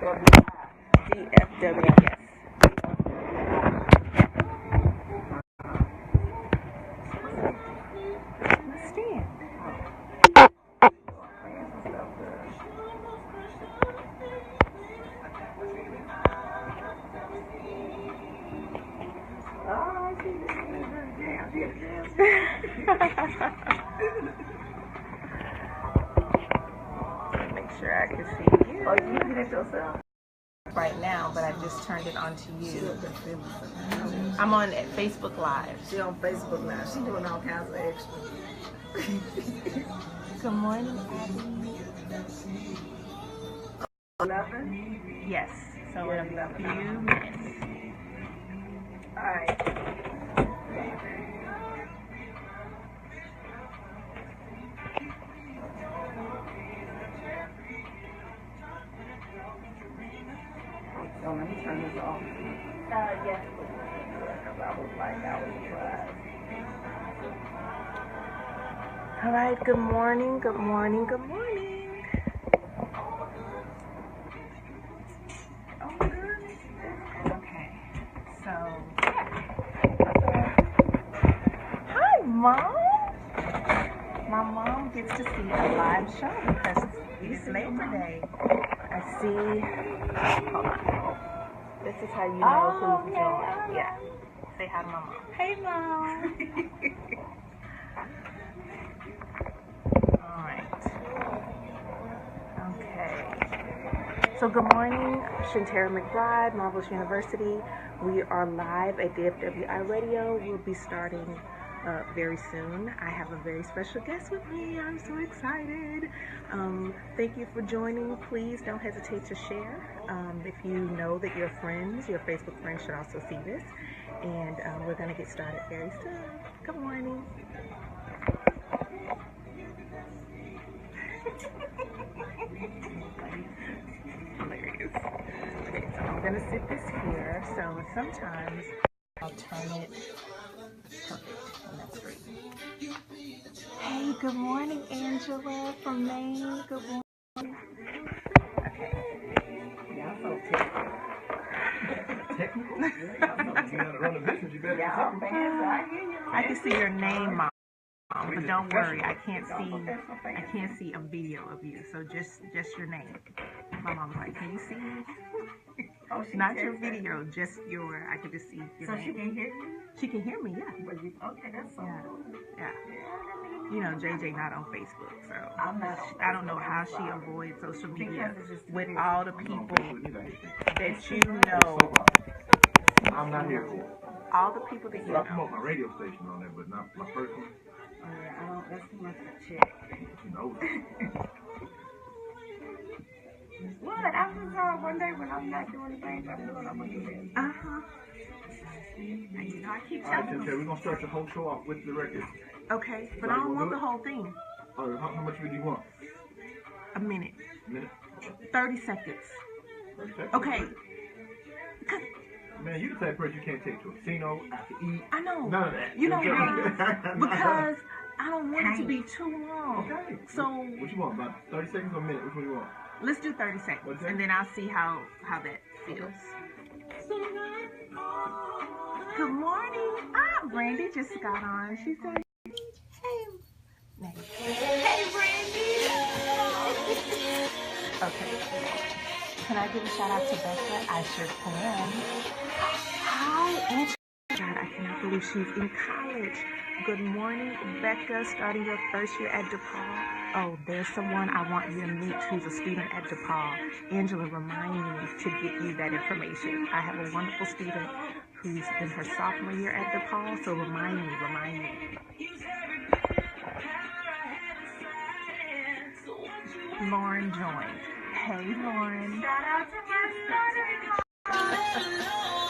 DFW, yes. Stand. Make sure I can see you. Oh, you looking at yourself? Right now, but I just turned it on to you. I'm on Facebook Live. She on Facebook Live. She doing all kinds of extra. Good morning, Abby. Nothing? Yes, so in a few minutes. All right. So let me turn this off. Yes. Because I was like, I was surprised. All right, good morning, good morning, good morning. Oh, good. Okay, so, hi, Mom. My mom gets to see a live show because it's Labor Day. I see, hold on. This is how you know who's joined. Yeah. Say hi to my mom. Hey, Mom. All right. Okay. So good morning, Shantara McBride, Marvelous University. We are live at DFWI Radio. We'll be starting very soon. I have a very special guest with me. I'm so excited. Thank you for joining. Please don't hesitate to share. If you know that your friends, your Facebook friends should also see this. And we're going to get started very soon. Good morning. Hilarious. Okay, so I'm going to sit this here. So sometimes I'll turn it perfect, and that's great. Hey, good morning, Angela from Maine. Good morning. Okay. Y'all so technical. Technical? You gotta run a business, you better be Y'all technical. fans, I hear you. I can see your name, Mom, but don't worry, I can't see a video of you. So just your name. My mom's like, can you see me? Oh, Not your video, just I can just see your So name. she can hear you? She can hear me, yeah. But you, okay, that's so cool. Yeah. You know, JJ not on Facebook, so I'm not. I don't know how she avoids social media Because it's just with weird. all the people that you know, I'm not here for it. all the people that you I know. promote my radio station on there, but not my personal. Oh, yeah, I don't. That's too much to check. You know. What? I was on one day when I'm not doing the things I'm doing. I'm gonna do this. And you know, I keep All right, telling Tim, them. we're gonna start the whole show off with the record. Okay, but So I you don't wanna want do the it? whole thing. How much do you want? A minute. A minute? 30 seconds. Okay. Okay. Man, you the type of person you can't take to a casino, out to eat. I know. None of that. You know Okay. why? Because I don't want it to be too long. Okay. So What you want? About 30 seconds or a minute? Which one you want? let's do 30 seconds, Okay. and then I'll see how that feels. Good morning. Brandy just got on. She said, hey. Hey, Brandy. Okay. Can I give a shout out to Becca? I sure can. Hi, Angela. God, I cannot believe she's in college. Good morning, Becca, starting your first year at DePaul. Oh, there's someone I want you to meet who's a student at DePaul. Angela, remind me to get you that information. I have a wonderful student who's in her sophomore year at DePaul, so remind me. Lauren joined. Hey, Lauren. Shout out to my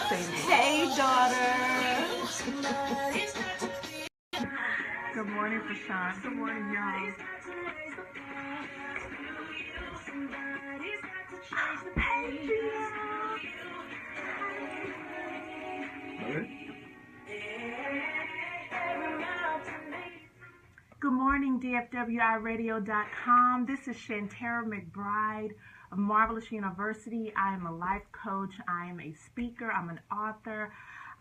Say, hey, daughter. Good morning, Prashant. Good morning, y'all. Hey, Good morning, DFWIRadio.com. This is Shantara McBride of Marvelous University. I am a life coach. I am a speaker. I'm an author.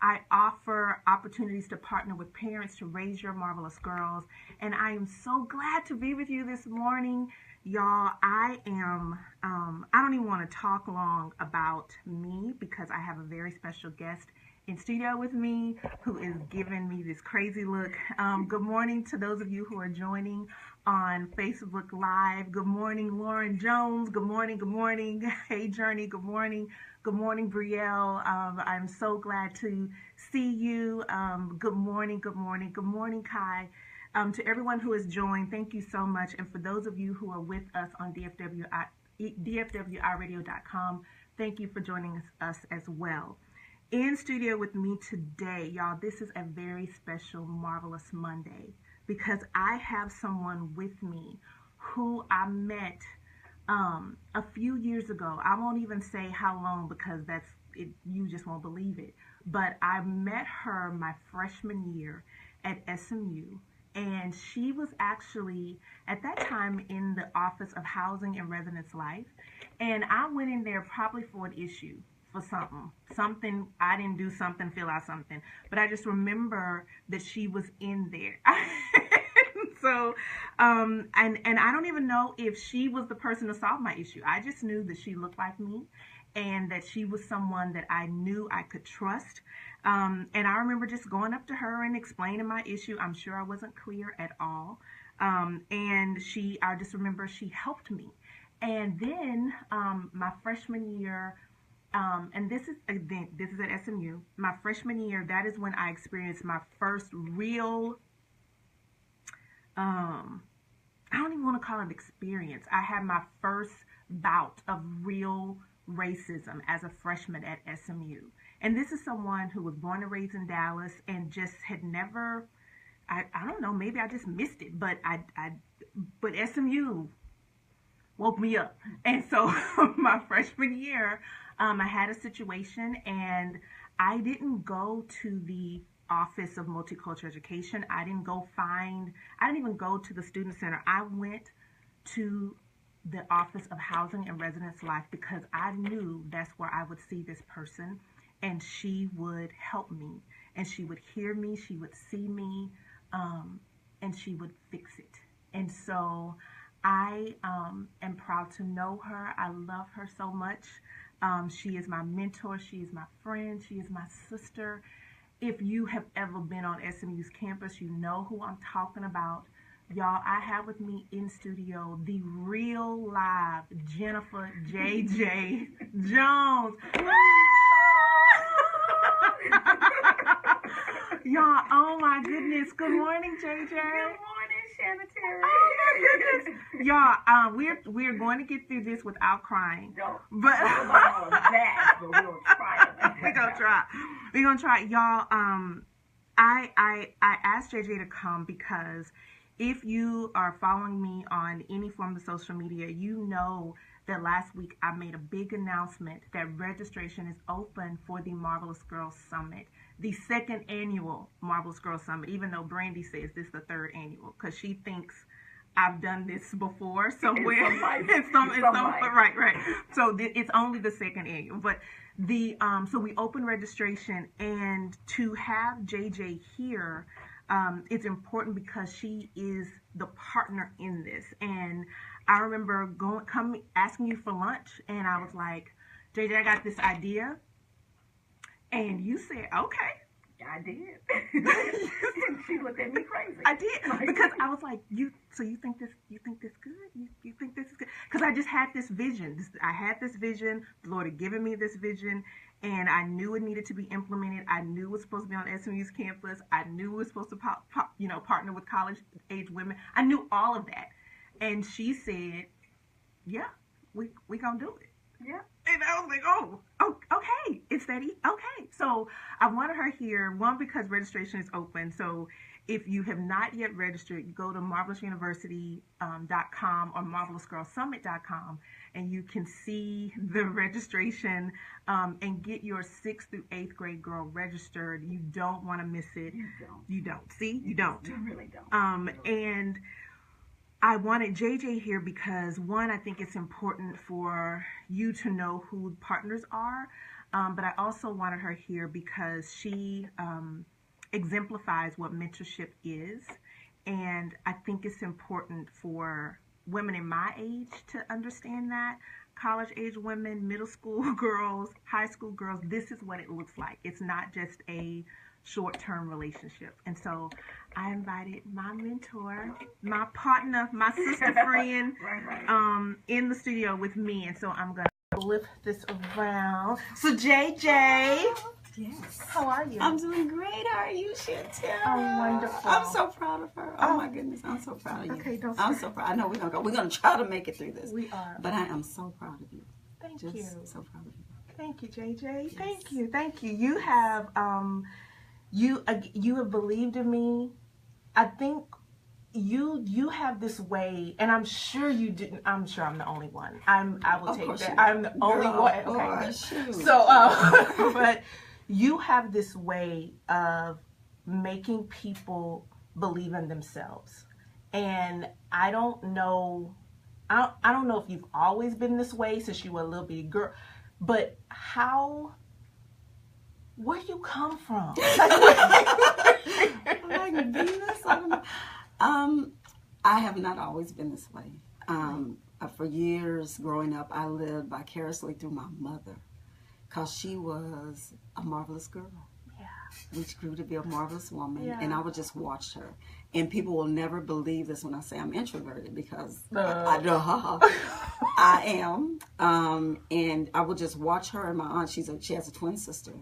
I offer opportunities to partner with parents to raise your marvelous girls. And I am so glad to be with you this morning. Y'all, I don't even want to talk long about me because I have a very special guest in studio with me who is giving me this crazy look. Good morning to those of you who are joining on Facebook Live. Good morning, Lauren Jones. Good morning, good morning. Hey, Journey, good morning. Good morning, Brielle. I'm so glad to see you. Good morning, good morning. Good morning, Kai. To everyone who has joined, thank you so much. And for those of you who are with us on DFWIRadio.com, thank you for joining us as well. In studio with me today, y'all, this is a very special, marvelous Monday because I have someone with me who I met a few years ago. I won't even say how long because that's it, you just won't believe it. But I met her my freshman year at SMU, and she was actually at that time in the Office of Housing and Residence Life, and I went in there probably for an issue. For something I didn't do, something, fill out something, but I just remember that she was in there. So and I don't even know if she was the person to solve my issue. I just knew that she looked like me and that she was someone that I knew I could trust, and I remember just going up to her and explaining my issue. I'm sure I wasn't clear at all, and I just remember she helped me. And then my freshman year, and this is at SMU. My freshman year, that is when I experienced my first real, I don't even want to call it experience. I had my first bout of real racism as a freshman at SMU. And this is someone who was born and raised in Dallas and just had never, I don't know, maybe I just missed it, but but SMU woke me up. And so my freshman year, I had a situation and I didn't go to the Office of Multicultural Education. I didn't even go to the Student Center. I went to the Office of Housing and Residence Life because I knew that's where I would see this person and she would help me and she would hear me, she would see me, and she would fix it. And so I am proud to know her. I love her so much. She is my mentor. She is my friend. She is my sister. If you have ever been on SMU's campus, you know who I'm talking about. Y'all, I have with me in studio the real live Jennifer JJ Jones. Y'all, oh my goodness. Good morning, JJ. Good morning, Shantara. Oh my goodness. Y'all, we're going to get through this without crying. No, but we're gonna try it. We're gonna try. Y'all, I asked JJ to come because if you are following me on any form of social media, you know that last week I made a big announcement that registration is open for the Marvelous Girls Summit, the second annual Marvelous Girls Summit, even though Brandy says this is the third annual because she thinks I've done this before somewhere. Right. So it's only the second annual, but so we open registration, and to have JJ here, it's important because she is the partner in this. And I remember asking you for lunch, and I was like, JJ, I got this idea, and you said, okay. I did. She looked at me crazy. I did because I was like, you think this good? You think this is good? Because I just had this vision. I had this vision. The Lord had given me this vision, and I knew it needed to be implemented. I knew it was supposed to be on SMU's campus. I knew it was supposed to partner with college-age women. I knew all of that, and she said, "Yeah, we gonna do it." Yeah. And I was like, oh, okay. It's that okay. So I wanted her here, one, because registration is open. So if you have not yet registered, you go to marvelousuniversity.com or marvelousgirlsummit.com, and you can see the registration and get your 6th through 8th grade girl registered. You don't want to miss it. You don't. You don't. See? You don't. You really don't. And I wanted JJ here because, one, I think it's important for you to know who partners are, but I also wanted her here because she exemplifies what mentorship is, and I think it's important for women in my age to understand that. College age women, middle school girls, high school girls, this is what it looks like. It's not just a short-term relationship. And so I invited my mentor, my partner, my sister friend in the studio with me. And so I'm going to lift this around. So JJ. Yes. How are you? I'm doing great. How are you, Chantel? I'm wonderful. I'm so proud of her. Oh my goodness, I'm so proud of you. Okay, don't I'm start. so proud. I know we're gonna try to make it through this. We are. But I am so proud of you. Thank Just you. so proud of you. Thank you, JJ. Yes. Thank you. You have you have believed in me. I think you have this way, and I'm sure you didn't. I'm sure I'm the only one. I will take that. I'm the only one. Okay. So, but you have this way of making people believe in themselves, and I don't know if you've always been this way since you were a little bitty girl, but where do you come from? Like Venus? I don't know. I have not always been this way. For years growing up, I lived vicariously through my mother, because she was a marvelous girl. Yeah. Which grew to be a marvelous woman, Yeah. and I would just watch her. And people will never believe this when I say I'm introverted, because I am. And I would just watch her and my aunt. She has a twin sister,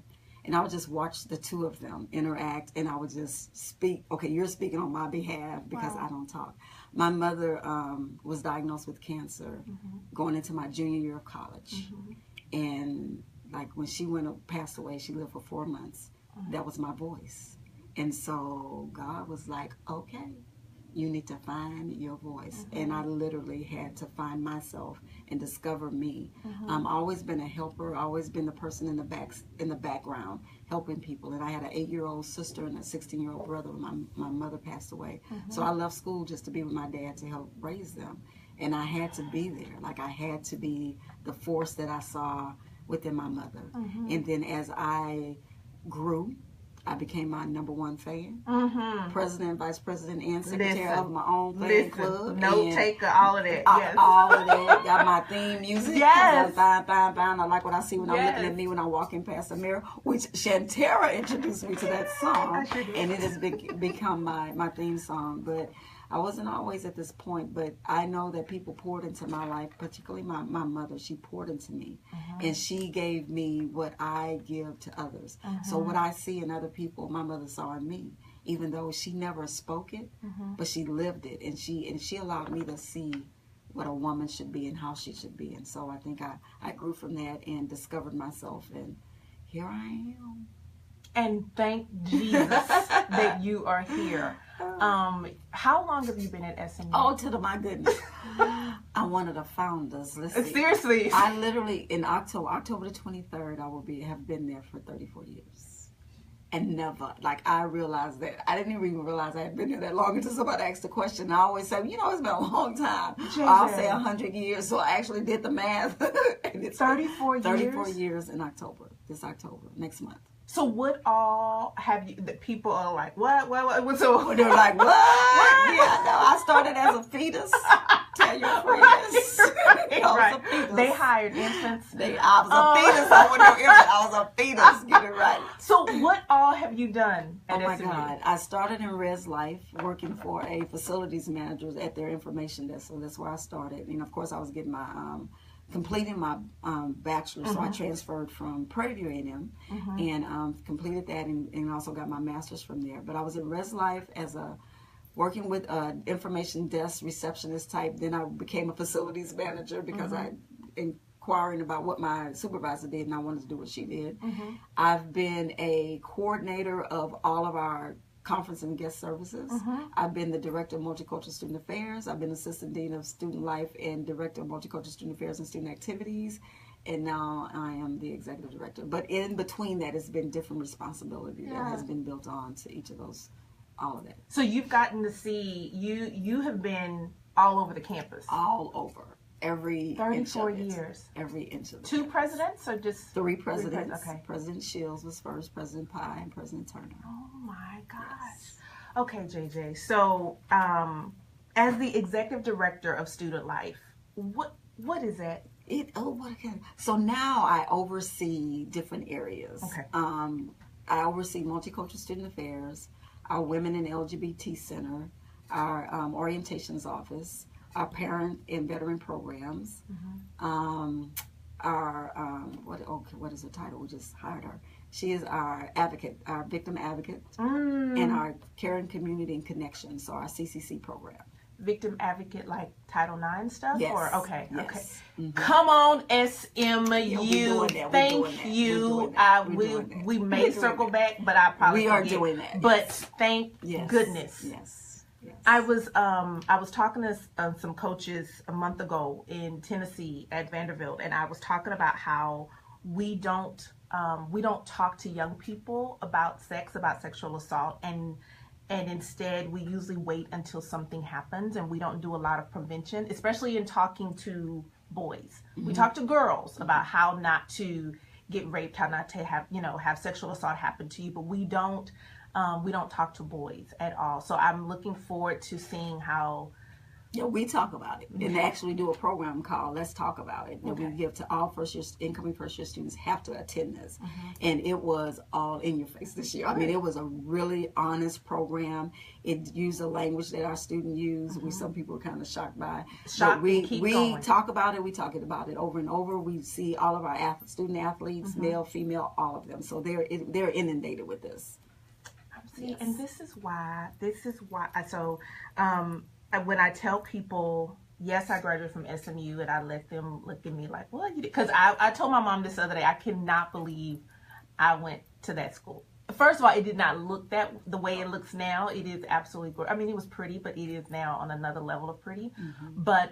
and I would just watch the two of them interact, and I would just speak. Okay, you're speaking on my behalf because I don't talk. My mother was diagnosed with cancer going into my junior year of college, and like when she passed away, she lived for 4 months. That was my voice. And so God was like, okay, you need to find your voice. And I literally had to find myself and discover me. I've always been a helper, always been the person in the background helping people. And I had an 8-year-old sister and a 16-year-old brother when my mother passed away. So I left school just to be with my dad to help raise them. And I had to be there. Like, I had to be the force that I saw within my mother. And then as I grew, I became my #1 fan. President, vice president, and secretary of my own fan club. Note taker, all of that. Yes. All of that. Got my theme music. Yes. Fine. I like what I see when I'm looking at me when I'm walking past the mirror, which Shantara introduced me to that song. And it has become my theme song. But I wasn't always at this point, but I know that people poured into my life, particularly my mother. She poured into me, and she gave me what I give to others. So what I see in other people, my mother saw in me, even though she never spoke it, but she lived it, and she allowed me to see what a woman should be and how she should be. And so I think I grew from that and discovered myself, and here I am. And thank Jesus that you are here. How long have you been at SMU? Oh, my goodness. I'm one of the founders. Listen, seriously. I literally, in October the 23rd, I have been there for 34 years. And never, I realized that. I didn't even realize I had been there that long until somebody asked the question. I always say, it's been a long time. I'll say 100 years. So I actually did the math. And it's 34 years? 34 years in October, next month. So what all have you, that people are like, what? So they're like, what? Yeah, no, I started as a fetus. Tell your friends. Right. They hired infants. I was a fetus. I was a fetus. Get it right. So what all have you done at SMU? Oh my God. I started in Res Life working for a facilities manager at their information desk. So that's where I started. And of course I was getting my completing my bachelor's, so I transferred from Prairie View A&M and completed that, and also got my master's from there. But I was at Res Life as working with information desk receptionist type. Then I became a facilities manager because I inquiring about what my supervisor did, and I wanted to do what she did. I've been a coordinator of all of our conference and guest services. I've been the director of multicultural student affairs. I've been assistant dean of student life and director of multicultural student affairs and student activities. And now I am the executive director. But in between that, it's been different responsibility that has been built on to each of those, all of that. So you've gotten to see, you have been all over the campus. All over. Every 34 inch of it. years. Every inch of it. Two presidents or just three presidents? Okay. President Shields was first, President Pye, and President Turner. Oh my gosh. Yes. Okay, JJ. So, as the executive director of Student Life, what is that? So now I oversee different areas. Okay. I oversee multicultural student affairs, our Women in LGBT Center, our orientations office, our parent and veteran programs, what is the title? We just hired her. She is our advocate, our victim advocate, and our caring community and connection, so our CCC program. Victim advocate, like Title IX stuff? Yes. Or, okay. Yes. Okay. Mm-hmm. Come on, SMU. Yeah, Thank you. We may circle back, but I probably are doing that. But thank goodness. Yes. I was talking to some coaches a month ago in Tennessee at Vanderbilt, and I was talking about how we don't talk to young people about sex, about sexual assault, and instead we usually wait until something happens, and we don't do a lot of prevention, especially in talking to boys. Mm-hmm. We talk to girls about how not to get raped, how not to have sexual assault happen to you, but we don't talk to boys at all. So I'm looking forward to seeing how. Yeah, we talk about it and actually do a program called Let's Talk About It that we give to all incoming first year students have to attend this. And it was all in your face this year. I mean, it was a really honest program. It used a language that our students use. Some people were kind of shocked by. But we talk about it. We talk about it over and over. We see all of our student athletes, male, female, all of them. So they're inundated with this. See, and this is why. So, when I tell people, yes, I graduated from SMU, and I let them look at me like, well, you did. Because I told my mom this other day, I cannot believe I went to that school. First of all, it did not look the way it looks now. It is absolutely gorgeous. I mean, it was pretty, but it is now on another level of pretty. But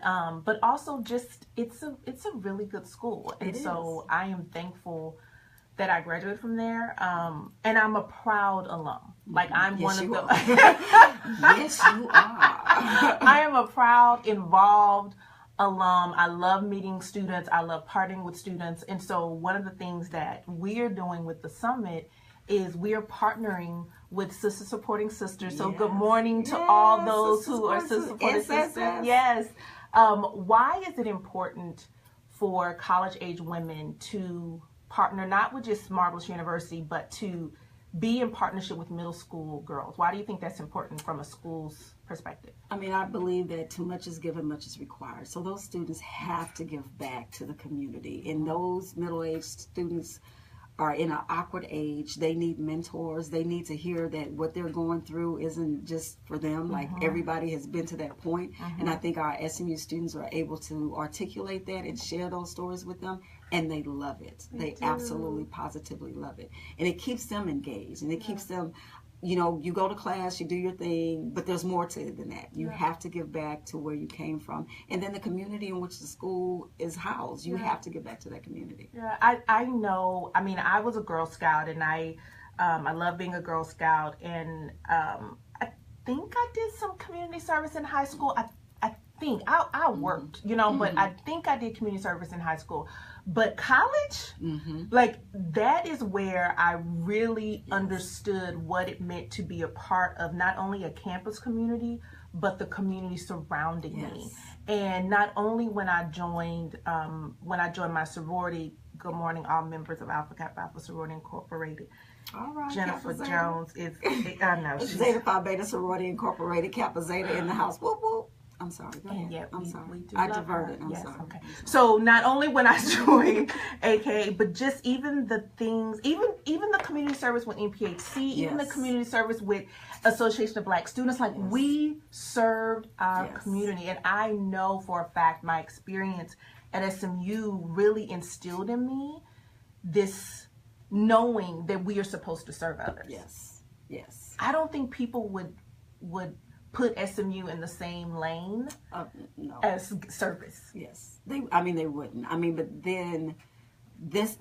also just it's a really good school, and so I am thankful that I graduated from there, and I'm a proud alum. Like I'm one of the. Yes, you are. I am a proud, involved alum. I love meeting students. I love partying with students, and so one of the things that we're doing with the summit is we're partnering with Sisters Supporting Sisters. So good morning to all those who are Sisters Supporting Sisters. Yes. Why is it important for college-age women to partner not with just Marvelous University, but to be in partnership with middle school girls? Why do you think that's important from a school's perspective? I mean, I believe that too much is given, much is required. So those students have to give back to the community. And those middle-aged students are in an awkward age. They need mentors. They need to hear that what they're going through isn't just for them. Like everybody has been to that point. And I think our SMU students are able to articulate that and share those stories with them. And they love it. They absolutely, positively love it. And it keeps them engaged. And it keeps them, you go to class, you do your thing, but there's more to it than that. You have to give back to where you came from. And then the community in which the school is housed, you have to give back to that community. Yeah, I know. I mean, I was a Girl Scout, and I love being a Girl Scout. And I think I did some community service in high school. I think I worked, but I think I did community service in high school. But college, like that is where I really understood what it meant to be a part of not only a campus community, but the community surrounding me. And not only when I joined my sorority, good morning, all members of Alpha Kappa Alpha Sorority Incorporated. All right, Jennifer Jones is, I know. Zeta Phi Beta Sorority Incorporated, Kappa Zeta in the house. Whoop, whoop. I'm sorry. Go ahead. Yeah, I'm sorry. We do I love diverted. her. I'm Yes, sorry. okay. So not only when I joined AKA, but just even the things, even the community service with NPHC, even the community service with Association of Black Students, like we served our community. And I know for a fact my experience at SMU really instilled in me this knowing that we are supposed to serve others. Yes. Yes. I don't think people would put SMU in the same lane No. as service. Yes. They wouldn't. I mean, but then there's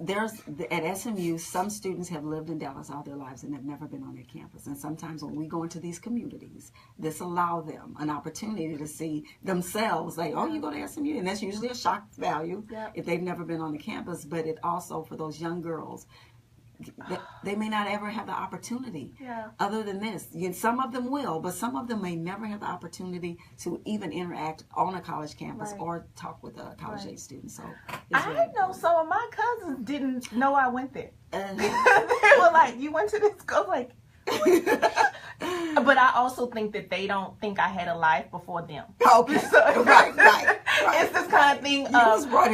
at SMU, some students have lived in Dallas all their lives and have never been on their campus. And sometimes when we go into these communities, this allows them an opportunity to see themselves like, oh, you go to SMU, and that's usually a shock value if they've never been on the campus. But it also, for those young girls, they may not ever have the opportunity other than this. Some of them will, but some of them may never have the opportunity to even interact on a college campus or talk with a college age student. So I know some of my cousins didn't know I went there. They were like, you went to this school? Like, but I also think that they don't think I had a life before them. Okay. So, right. It's this kind of thing. Just for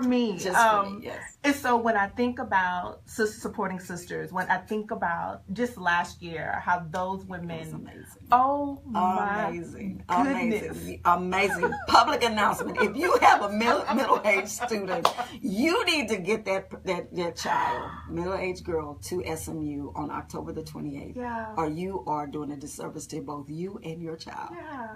me. Just for me, yes. And so when I think about supporting sisters, when I think about just last year, how those women, oh my goodness. Amazing. Public announcement. If you have a middle-aged student, you need to get that child, middle-aged girl, to SMU on October the 28th. Or you are doing a disservice to both you and your child.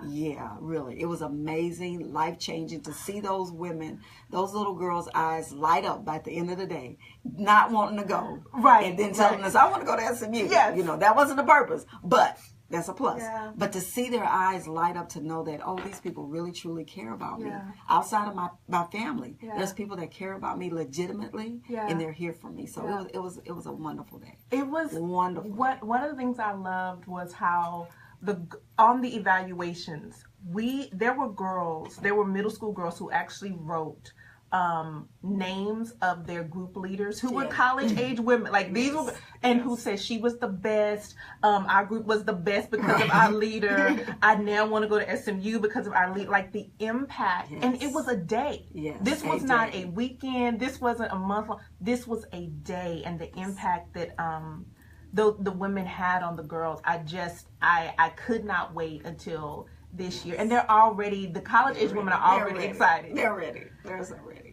Yeah, really. It was amazing, life-changing to see those women, those little girls' eyes light up by the end of the day, not wanting to go, and then telling us, I want to go to SMU. You know, that wasn't the purpose, but that's a plus. But to see their eyes light up, to know that, oh, these people really truly care about me outside of my family. There's people that care about me legitimately, and they're here for me. So it was a wonderful day. It was wonderful. One of the things I loved was how on the evaluations, there were middle school girls who actually wrote names of their group leaders who were college age women, like these were, and who said she was the best, our group was the best because of our leader, I now want to go to SMU because of our leader, like the impact. And it was a day. This was not a weekend, this wasn't a month long, this was a day, and the impact that the women had on the girls, I could not wait until this year. And the college age women are already excited. They're ready. They're so ready.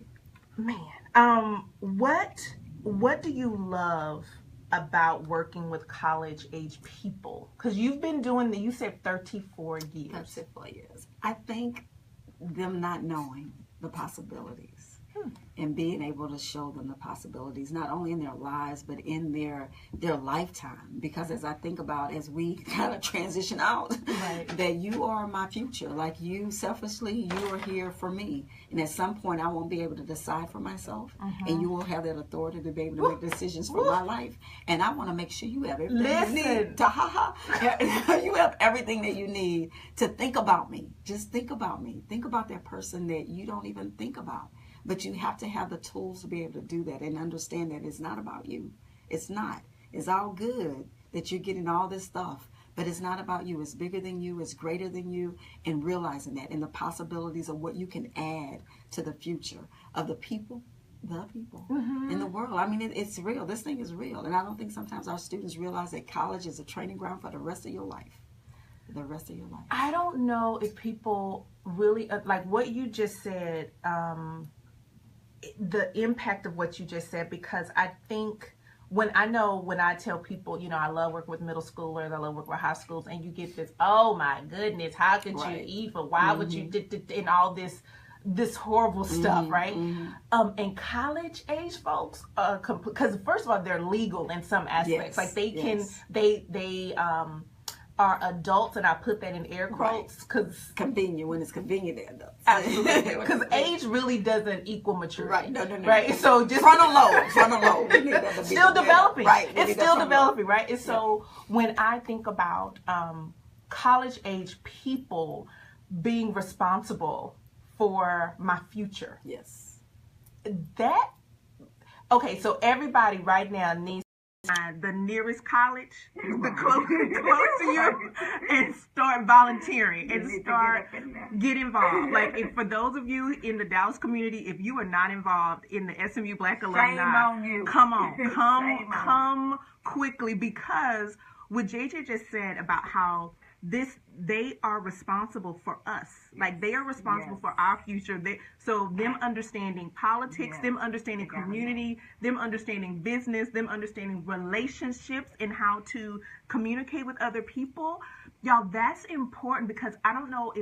Man, what do you love about working with college age people? Because you've been doing you said 34 years. 34 years. I think them not knowing the possibilities and being able to show them the possibilities, not only in their lives, but in their lifetime. Because as I think about, as we kind of transition out, that you are my future. Like you, selfishly, you are here for me. And at some point, I won't be able to decide for myself. And you will have that authority to be able to make decisions for my life. And I want to make sure you have everything you need. You have everything that you need to think about me. Just think about me. Think about that person that you don't even think about. But you have to have the tools to be able to do that and understand that it's not about you. It's not. It's all good that you're getting all this stuff, but it's not about you. It's bigger than you. It's greater than you. And realizing that, and the possibilities of what you can add to the future of the people in the world. I mean, it's real. This thing is real. And I don't think sometimes our students realize that college is a training ground for the rest of your life. The rest of your life. I don't know if people really, like what you just said, the impact of what you just said, because I think when I tell people, I love working with middle schoolers, I love working with high schools, and you get this, oh my goodness, how could you even, why would you, and all this horrible stuff, right? And college age folks, because first of all, they're legal in some aspects, like they can, they are adults, and I put that in air quotes because convenient, when it's convenient, they're adults. Absolutely, because age really doesn't equal maturity. No. Right, so just frontal lobe. We need that to be still developing. It's still developing, right? And so when I think about college age people being responsible for my future, okay, so everybody right now needs the nearest college, the close to you, and start volunteering and get involved. Like, for those of you in the Dallas community, if you are not involved in the SMU Black Alumni, come quickly, because what JJ just said about how they are responsible for us. Like, they are responsible for our future. So them understanding politics, them understanding community, them understanding business, them understanding relationships and how to communicate with other people. Y'all, that's important, because I don't know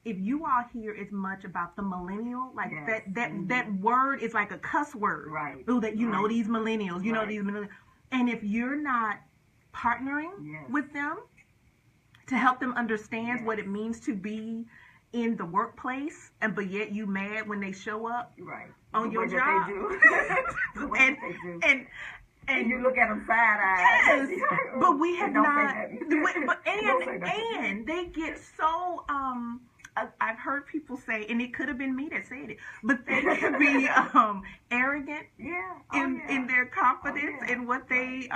if you all hear as much about the millennial, like Yes. that word is like a cuss word. Right. Ooh, that you know Right. these millennials, you know Right. these millennials. And if you're not partnering Yes. with them to help them understand Yes. what it means to be in the workplace, but yet you mad when they show up Right. on The your way that job. they do. The way and, that they do. and you look at them side-eyed. yes, but we have Don't say not. nothing. But Don't say nothing. and they get so. I've heard people say, and it could have been me that said it, but they can be arrogant Yeah. in their confidence in what they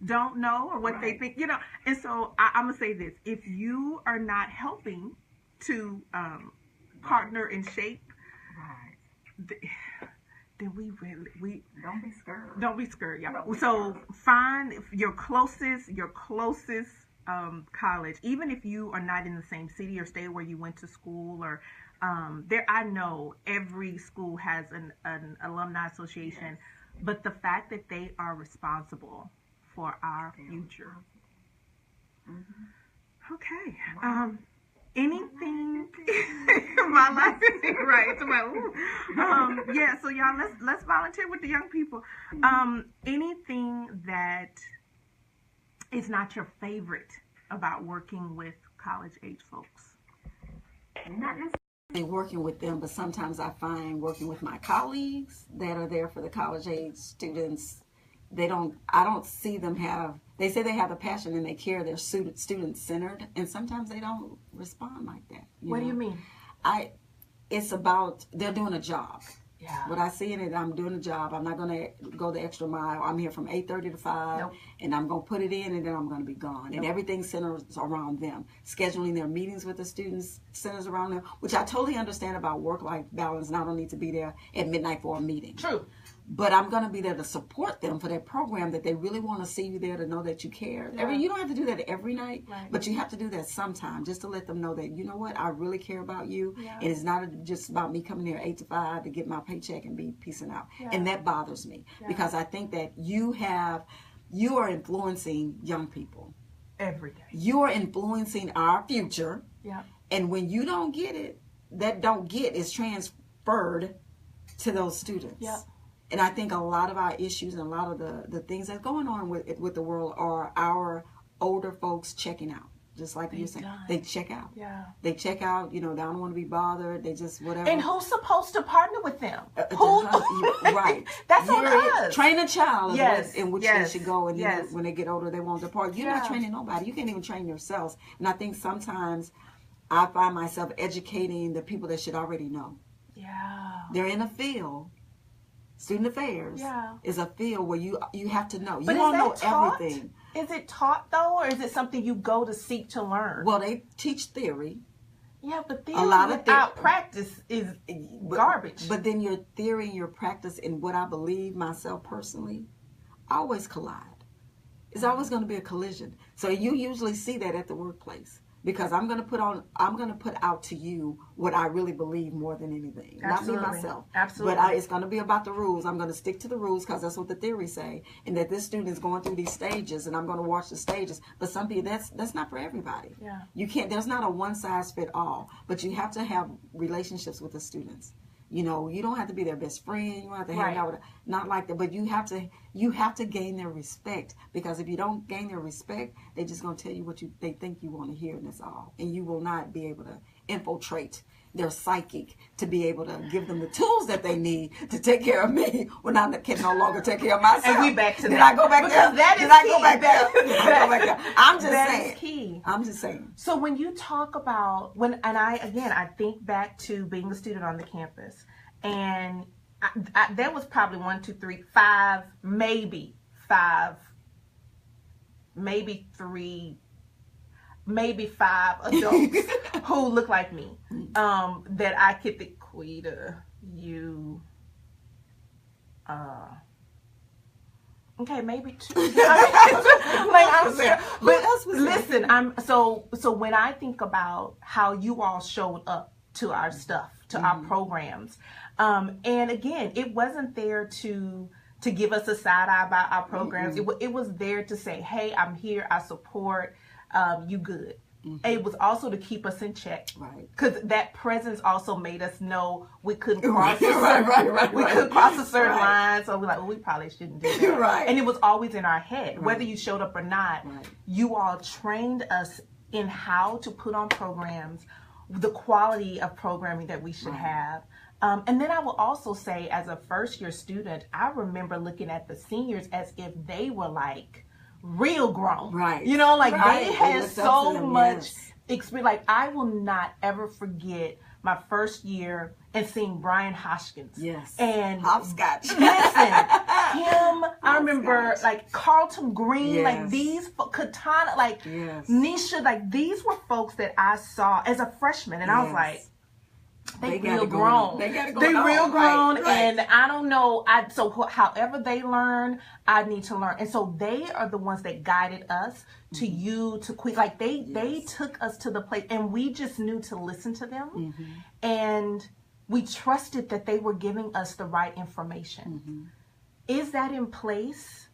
don't know or what they think, you know. And so I'm gonna say this: if you are not helping to partner and shape, then we don't be scared. Don't be scared, y'all. So find your closest college, even if you are not in the same city or state where you went to school, or I know every school has an alumni association, but the fact that they are responsible for our future. Okay. Anything my life is right. It's about, yeah, so y'all let's volunteer with the young people. Anything that is not your favorite about working with college age folks? Not necessarily working with them, but sometimes I find working with my colleagues that are there for the college age students, I don't see them they say they have a passion and they care, they're student-centered, and sometimes they don't respond like that. What do you mean? It's about, they're doing a job. Yeah. What I see in it, I'm doing a job. I'm not going to go the extra mile. I'm here from 8:30 to 5, Nope. and I'm going to put it in, and then I'm going to be gone. And everything centers around them. Scheduling their meetings with the students centers around them, which I totally understand about work-life balance, and I don't need to be there at midnight for a meeting. True. But I'm going to be there to support them for that program that they really want to see you there, to know that you care. Yeah. You don't have to do that every night, Right. but you have to do that sometime just to let them know that, you know what, I really care about you. Yeah. It is not just about me coming here 8 to 5 to get my paycheck and be peacing out. Yeah. And that bothers me because I think that you are influencing young people. Every day. You are influencing our future. Yeah. And when you don't get it, that don't get is transferred to those students. Yeah. And I think a lot of our issues and a lot of the things that's going on with the world are our older folks checking out. Just like you're saying, they check out. Yeah. They check out, they don't want to be bothered. They just whatever. And who's supposed to partner with them? Who? Right. That's on us. Train a child in which Yes. they should go, and Yes. when they get older, they won't depart. You're not training nobody. You can't even train yourselves. And I think sometimes I find myself educating the people that should already know. Yeah. They're in a field. Student affairs is a field where you have to know. You But don't is know that taught? everything. Is it taught though, or is it something you go to seek to learn? Well, they teach theory. Yeah, but theory A lot of without practice is garbage. But then your theory and your practice and what I believe myself personally always collide. It's always going to be a collision. So you usually see that at the workplace. Because I'm going to put out to you what I really believe more than anything. Absolutely. Not me myself. Absolutely. But it's going to be about the rules. I'm going to stick to the rules because that's what the theories say. And that this student is going through these stages and I'm going to watch the stages. But some people, that's not for everybody. Yeah. You can't, there's not a one size fit all. But you have to have relationships with the students. You don't have to be their best friend. You don't have to hang out with them. Not like that. But you have to gain their respect, because if you don't gain their respect, they're just going to tell you what they think you want to hear, and that's all. And you will not be able to infiltrate their psychic to be able to give them the tools that they need to take care of me when I can no longer take care of myself. And we back to Did that. I go back because there? That is Did I key. go back there? Did I go back there? I'm just That saying. is key. I'm just saying. So when you talk about I think back to being a student on the campus, and there was probably 1, 2, 3, 5, maybe 3, maybe 5 adults who look like me, that I could think, Quita, you, okay, maybe 2. Like I'm saying, but listen, so when I think about how you all showed up to our stuff, to our programs, and again, it wasn't there to give us a side eye about our programs. It was there to say, hey, I'm here, I support, you good. it was also to keep us in check. Right. Because that presence also made us know we couldn't cross we couldn't cross a certain line. So we're like, well, we probably shouldn't do that. Right. And it was always in our head. Whether you showed up or not, Right. you all trained us in how to put on programs, the quality of programming that we should have. And then I will also say, as a first-year student, I remember looking at the seniors as if they were like real grown. Right. You know, like Right. they had looked up to so them, much yes. experience. Like, I will not ever forget my first year and seeing Brian Hoskins. Yes. And Hopscotch. listen, him, I remember like Carlton Green, like Yes. these, Katana, like Yes. Nisha, like these were folks that I saw as a freshman. And I was Yes. like, they got real it going grown. on. They got it They going on. real grown, Right, right. and I don't know. So however they learn, I need to learn. And so they are the ones that guided us to you, to Queen. Like they took us to the place, and we just knew to listen to them, and we trusted that they were giving us the right information. Is that in place?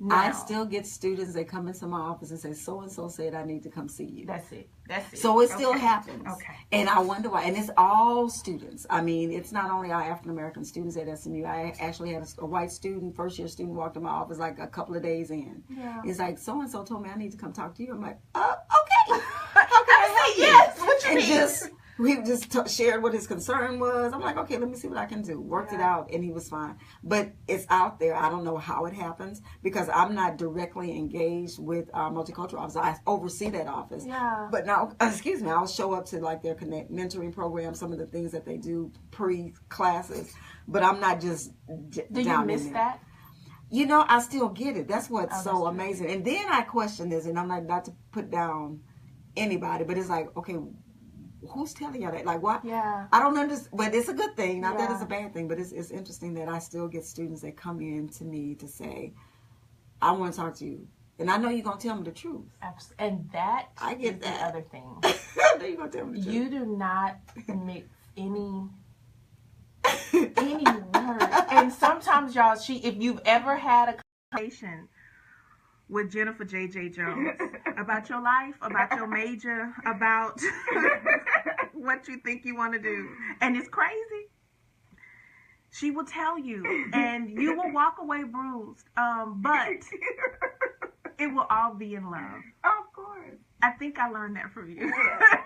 Now? I still get students that come into my office and say, so-and-so said I need to come see you. That's it. That's it. So it still happens. Okay. And I wonder why. And it's all students. I mean, it's not only our African-American students at SMU. I actually had a white student, first-year student, walked in my office like a couple of days in. Yeah. It's like, so-and-so told me I need to come talk to you. I'm like, okay. How can I I help say you? yes. What you And mean? we just shared what his concern was. I'm like, okay, let me see what I can do. Worked it out, and he was fine. But it's out there. I don't know how it happens because I'm not directly engaged with our multicultural office. I oversee that office. Yeah. But now, excuse me, I'll show up to like their connect mentoring program, some of the things that they do pre-classes. But I'm not just Do you down miss in there. that? You know, I still get it. That's what's that's so true. amazing. And then I question this, and I'm like, not to put down anybody, but it's like, okay, who's telling y'all that? Like, what? Yeah. I don't understand, but it's a good thing. Not that Yeah. it's a bad thing, but it's interesting that I still get students that come in to me to say, I want to talk to you. And I know you're going to tell me the truth. And that I get is that. the other thing. I know you're going to tell me the truth. You do not mix any word. And sometimes, y'all, if you've ever had a conversation with Jennifer J.J. Jones about your life, about your major, about what you think you want to do, and it's crazy, she will tell you, and you will walk away bruised, but it will all be in love. Of course. I think I learned that from you.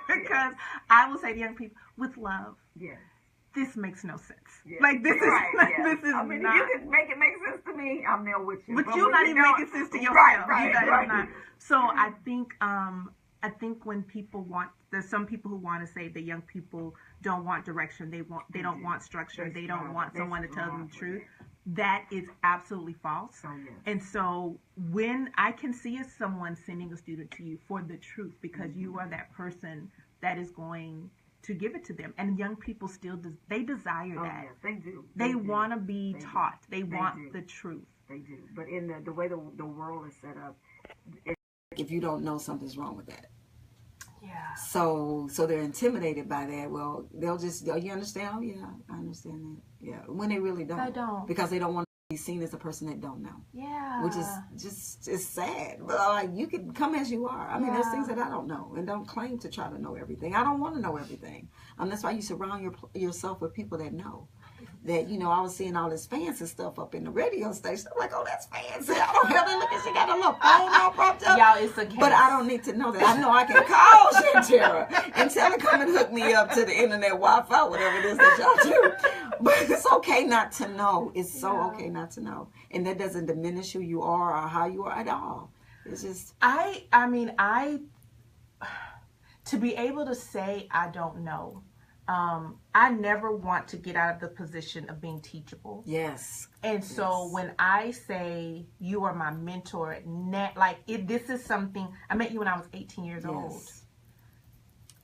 Because I will say to young people, with love, Yes. this makes no sense. Yeah. Like, this is this is I mean, not. if you can make it make sense to me, I'm there with you. But you're not even making sense to yourself. Right. Not. So I think when people want, there's some people who want to say that young people don't want direction. They don't want structure. They don't want someone to tell them the truth. That is absolutely false. Oh, yes. And so when I can see as someone sending a student to you for the truth, because you are that person that is going to give it to them. And young people still, they desire that. Yes, they do. They want to be They do. taught. They They want do. the truth. They do. But in the way the world is set up, if you don't know, something's wrong with that. Yeah. So they're intimidated by that. Well, they'll just, you understand? Oh, yeah, I understand that. Yeah, when they really don't. They don't. Because they don't want to be seen as a person that don't know. Yeah. Which is just, it's sad. But like, you can come as you are. I mean, there's things that I don't know, and don't claim to try to know everything. I don't want to know everything. That's why you surround yourself with people that know. That, you know, I was seeing all this fancy stuff up in the radio station. I'm like, oh, that's fancy. I don't have to look at, she got a little phone all propped up. Y'all, it's a case. But I don't need to know that. I know I can call Shantara and tell her come and hook me up to the internet Wi-Fi, whatever it is that y'all do. But it's okay not to know. It's so okay not to know. And that doesn't diminish who you are or how you are at all. It's just... I mean, to be able to say I don't know, I never want to get out of the position of being teachable. Yes. And so when I say you are my mentor, this is something, I met you when I was 18 years old.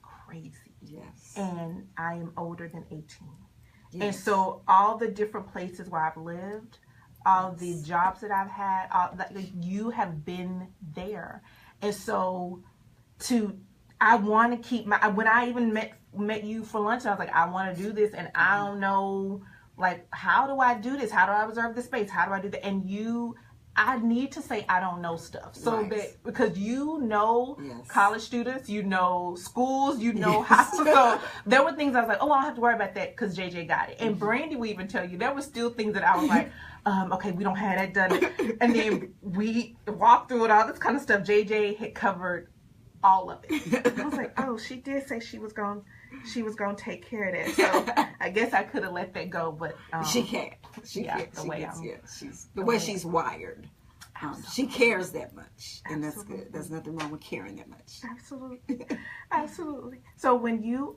Crazy. Yes. And I am older than 18. Yes. And so all the different places where I've lived, all the jobs that I've had, you have been there. And so I want to keep when I even met you for lunch, I was like, I want to do this, and I don't know, like, how do I do this? How do I reserve the space? How do I do that? And I need to say I don't know stuff. So Right. that, because Yes. college students, schools, Yes. how. So there were things I was like, oh, I don't have to worry about that because JJ got it. And Brandy will even tell you there were still things that I was like, okay, we don't have that done. And then we walked through it, all this kind of stuff. JJ had covered all of it. I was like, oh, she did say she was going to take care of that. So I guess I could have let that go, but she can't. She can't. She's the way she's wired. She cares that much, and that's good. There's nothing wrong with caring that much. Absolutely, absolutely. So when you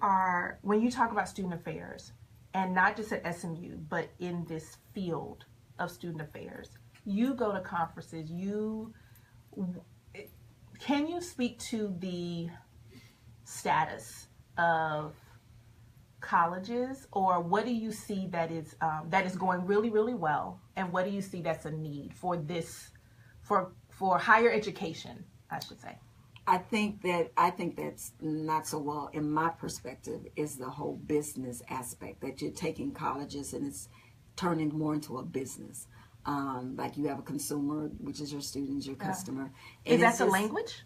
talk about student affairs, and not just at SMU, but in this field of student affairs, you go to conferences. Can you speak to the status of colleges, or what do you see that is going really, really well, and what do you see that's a need for this for higher education, I should say? I think that's not so well in my perspective is the whole business aspect, that you're taking colleges and it's turning more into a business. Like you have a consumer, which is your students, your customer. And is that the language?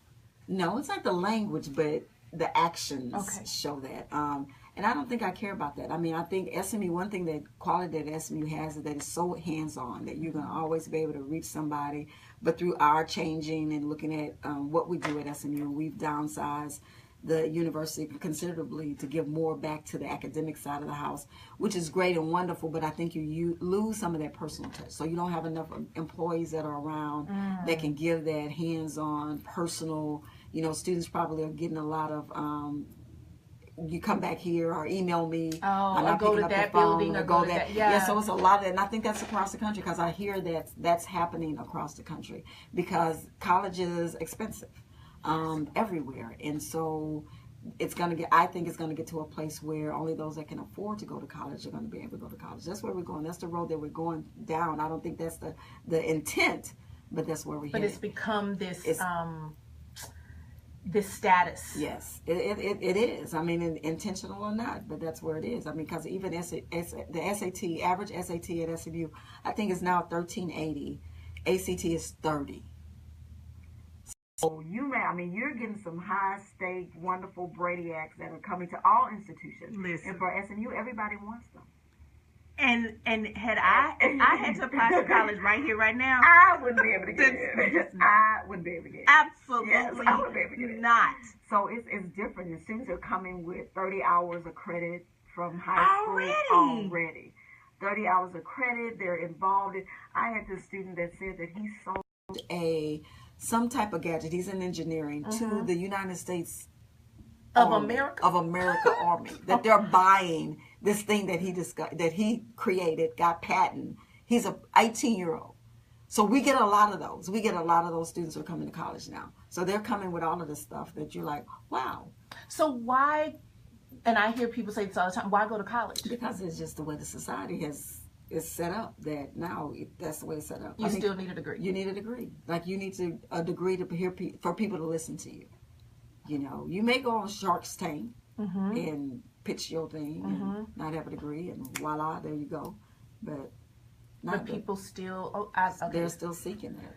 No, it's not the language, but the actions Okay. show that. And I don't think I care about that. I mean, I think SMU, one thing that quality that SMU has is that it's so hands-on that you're going to always be able to reach somebody. But through our changing and looking at what we do at SMU, we've downsized the university considerably to give more back to the academic side of the house, which is great and wonderful, but I think you lose some of that personal touch. So you don't have enough employees that are around that can give that hands-on, personal, students probably are getting a lot of, you come back here or email me. Or go to that building or go to that. Yeah, so it's a lot of that. And I think that's across the country because I hear that's happening across the country because college is expensive everywhere. And so I think it's going to get to a place where only those that can afford to go to college are going to be able to go to college. That's where we're going. That's the road that we're going down. I don't think that's the intent, but that's where we're headed. But it's become this status. Yes, it is. I mean, intentional or not, but that's where it is. I mean, because even the SAT, average SAT at SMU, I think is now 1380. ACT is 30. So you're getting some high stake, wonderful brainiacs that are coming to all institutions. Listen. And for SMU, everybody wants them. And if I had to apply to college right here, right now, I wouldn't be able to get it. I wouldn't be able to get it. Absolutely Yes, I wouldn't be able to get it. not. So it's different. The students are coming with 30 hours of credit from high school already. 30 hours of credit. They're involved. I had this student that said that he sold some type of gadget. He's in engineering to the United States Army Army. That they're buying this thing that he created, got patent. He's a 18-year-old. So we get a lot of those. We get a lot of those students who are coming to college now. So they're coming with all of this stuff that you're like, wow. So why, and I hear people say this all the time, why go to college? Because it's just the way the society is set up, that now that's the way it's set up. You still need a degree. You need a degree. Like you need a degree to hear for people to listen to you. You may go on Shark's Tank and pitch your thing and not have a degree, and voila, there you go. But people still, they're still seeking that.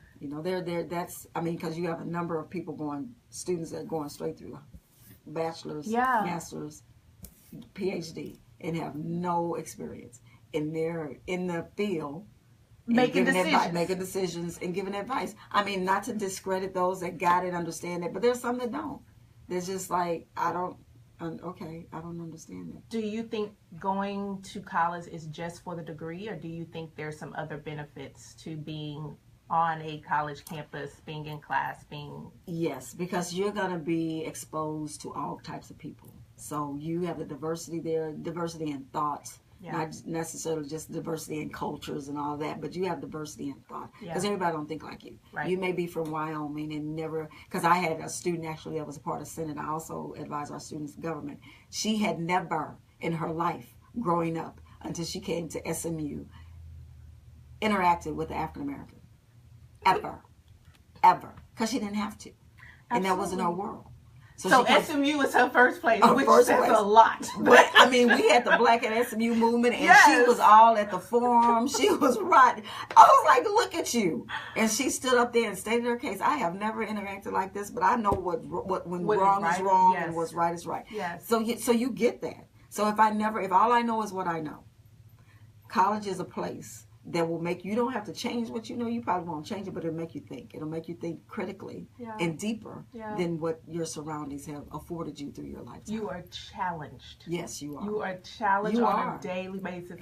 Because you have a number of students that are going straight through bachelor's, master's, PhD, and have no experience. And they're in the field making decisions and giving advice. I mean, not to discredit those that got it, understand it, but there's some that don't. There's just like, I don't understand that. Do you think going to college is just for the degree, or do you think there's some other benefits to being on a college campus, being in class, Yes, because you're going to be exposed to all types of people. So you have the diversity there, diversity in thoughts. Yeah. Not necessarily just diversity in cultures and all that, but you have diversity in thought because everybody don't think like you. Right. You may be from Wyoming and never, because I had a student actually that was a part of Senate. I also advise our students in government. She had never in her life growing up until she came to SMU interacted with the African American. Ever. Because she didn't have to. And that wasn't her world. So SMU is her first place, which says a lot. But I mean, we had the Black at SMU movement, and she was all at the forum. She was right. I was like, look at you. And she stood up there and stated her case. I have never interacted like this, but I know when wrong is wrong and what's right is right. Yes. So you get that. So if all I know is what I know, college is a place that will make you don't have to change what you know. You probably won't change it, but it'll make you think. It'll make you think critically and deeper than what your surroundings have afforded you through your lifetime. You are challenged. Yes, you are. You are challenged on a daily basis.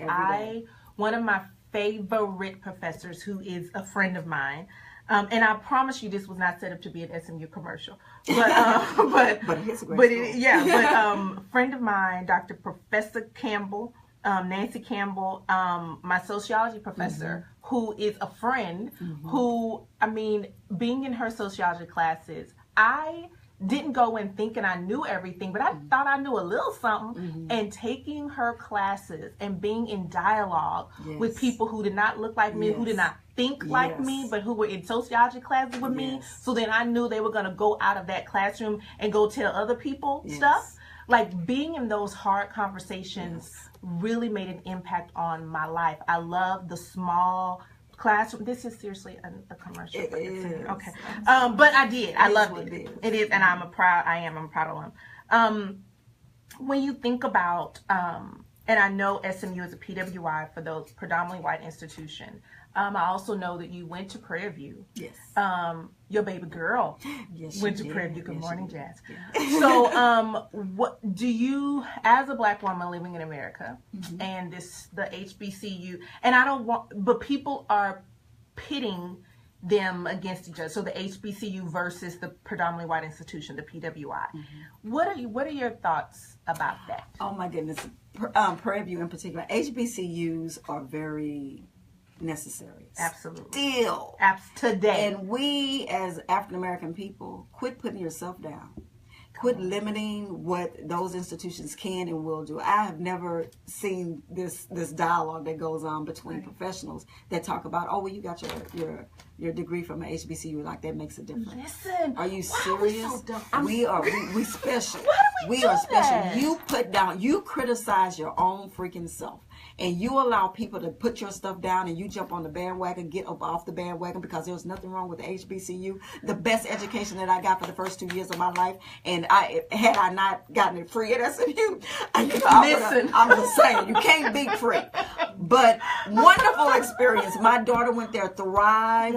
One of my favorite professors, who is a friend of mine, and I promise you, this was not set up to be an SMU commercial, but it's a great school. Friend of mine, Dr. Professor Campbell. Nancy Campbell, my sociology professor, who is a friend, who, I mean, being in her sociology classes, I didn't go in thinking I knew everything, but I thought I knew a little something. And taking her classes and being in dialogue with people who did not look like me, who did not think like me, but who were in sociology classes with me. So then I knew they were going to go out of that classroom and go tell other people stuff. Like, being in those hard conversations really made an impact on my life. I love the small classroom. This is seriously a commercial. It is. Okay. But I did. I loved it. It is. And I'm proud of them. When you think about, and I know SMU is a PWI for those predominantly white institution. I also know that you went to Prairie View. Yes. Your baby girl went to Prairie View. Good morning, Jazz. So, what do you, as a Black woman living in America, and the HBCU, and I don't want, but people are pitting them against each other. So the HBCU versus the predominantly white institution, the PWI. What are your thoughts about that? Oh my goodness, Prairie View in particular, HBCUs are very necessary. Absolutely. Still. Today. And we as African American people, quit putting yourself down. Quit limiting what those institutions can and will do. I have never seen this dialogue that goes on between professionals that talk about, oh, well, you got your degree from an HBCU, like that makes a difference. Listen, are you serious? We special. We are special. You criticize your own freaking self. And you allow people to put your stuff down and you jump on the bandwagon, get up off the bandwagon because there's nothing wrong with the HBCU. The best education that I got for the first 2 years of my life, and had I not gotten it free at SMU, I'm just saying, you can't beat free. But wonderful experience. My daughter went there, thrived,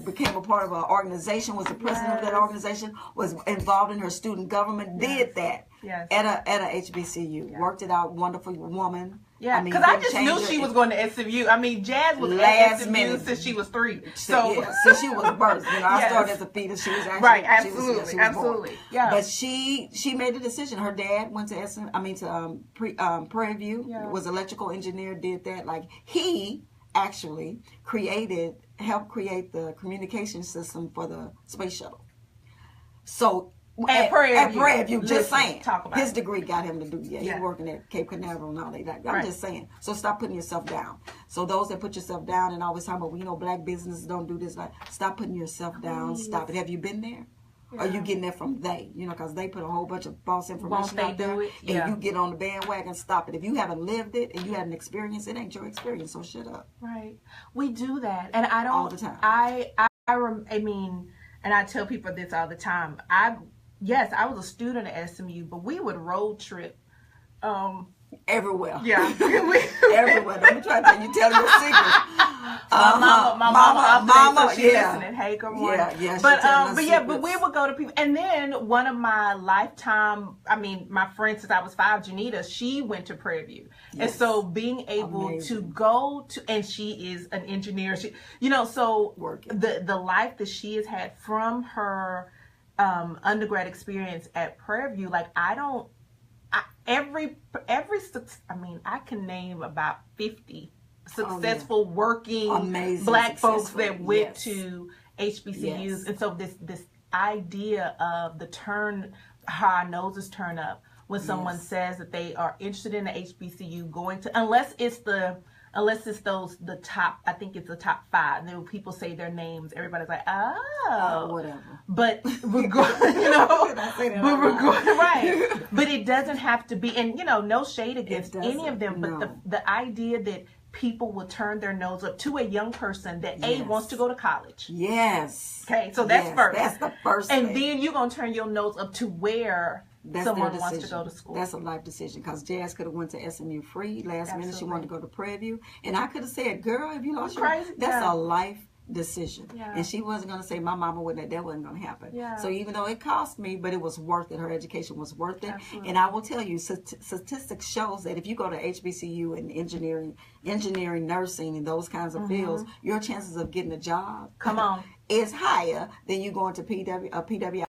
became a part of an organization, was the president of that organization, was involved in her student government, did that at a HBCU, worked it out, wonderful woman. Yeah, because I just knew she was going to SMU. I mean, Jazz was at SMU since she was 3. So since she was birthed. I started as a fetus. She was actually absolutely. Yeah. But she made a decision. Her dad went to Prairie View. Was electrical engineer. Did that. Like, he actually helped create the communication system for the space shuttle. So. At Prairie View, just saying. His degree got him to do he working at Cape Canaveral and all that. I'm just saying. So stop putting yourself down. So those that put yourself down and always talking about, black businesses don't do this. Like, stop putting yourself down. Stop it. Have you been there? Or are you getting that from they? Because they put a whole bunch of false information out there. And you get on the bandwagon. Stop it. If you haven't lived it and you haven't experienced it, ain't your experience. So shut up. Right. We do that. And I don't. All the time. I mean, and I tell people this all the time. Yes, I was a student at SMU, but we would road trip everywhere. Yeah. Everywhere. Let me try to tell your secret. My mama, she's listening. Hey, good morning. Yeah. But we would go to people. And then one of my my friend since I was 5, Janita, she went to Prairie View. Yes. And so being able to go to, and she is an engineer. The life that she has had from her undergrad experience at Prairie View, like I can name about 50 successful working amazing black folks that went to HBCUs. And so this idea of how our noses turn up when someone says that they are interested in the HBCU, unless it's the unless it's the top, I think it's the top 5. And then when people say their names, everybody's like, oh, whatever. But right. But it doesn't have to be, and no shade against any of them, but the idea that people will turn their nose up to a young person that wants to go to college. Yes. Okay, so that's first. That's the first and thing. Then you're going to turn your nose up to where someone wants to go to school. That's a life decision, because Jazz could have went to SMU free last minute. She wanted to go to Prairie View, and I could have said, girl, if you lost your crazy. That's a life decision. Yeah. And she wasn't going to say my mama wouldn't, that wasn't going to happen. Yeah. So even though it cost me, but it was worth it. Her education was worth it. Absolutely. And I will tell you, statistics shows that if you go to HBCU and engineering, nursing, and those kinds of fields, your chances of getting a job is higher than you going to PWI.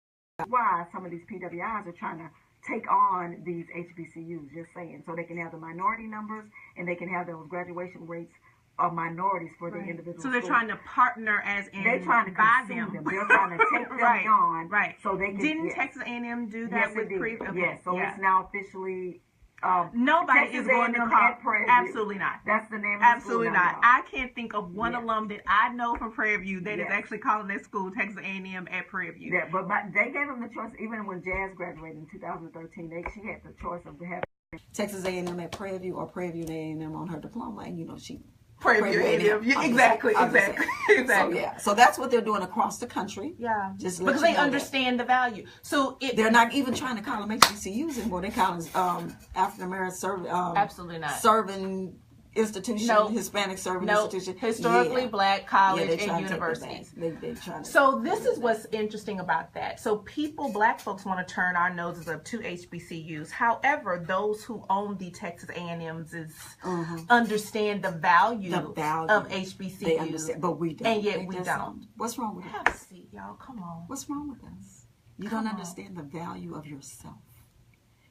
Why some of these PWIs are trying to take on these HBCUs, just saying, so they can have the minority numbers and they can have those graduation rates of minorities for the individual. So they're schools. Trying to partner they're trying to buy them. They're trying to take them on. Right. So they can. Didn't Texas A&M do that with Prairie? Okay. Yes. So it's now officially. Nobody Texas is going to call. Absolutely not. That's the name. Absolutely of the school not. I can't think of one alum that I know from Prairie View that is actually calling their school Texas A&M at Prairie View. Yeah, but they gave them the choice. Even when Jazz graduated in 2013, she had the choice of having Texas A&M at Prairie View or Prairie View and A&M on her diploma, and she. Prairie View A&M. Exactly. So that's what they're doing across the country. Yeah. Just because they understand the value. So they're not even trying to call them HBCUs anymore. They call them African American serving. Absolutely not. Serving institution, Hispanic serving institution. Historically black college and universities. They trying to. So this is what's interesting about that. So black folks want to turn our noses up to HBCUs. However, those who own the Texas A&Ms understand the value of HBCUs. They understand, but we don't. And yet we don't. What's wrong with us? Have a seat, y'all. Come on. What's wrong with us? You don't understand the value of yourself.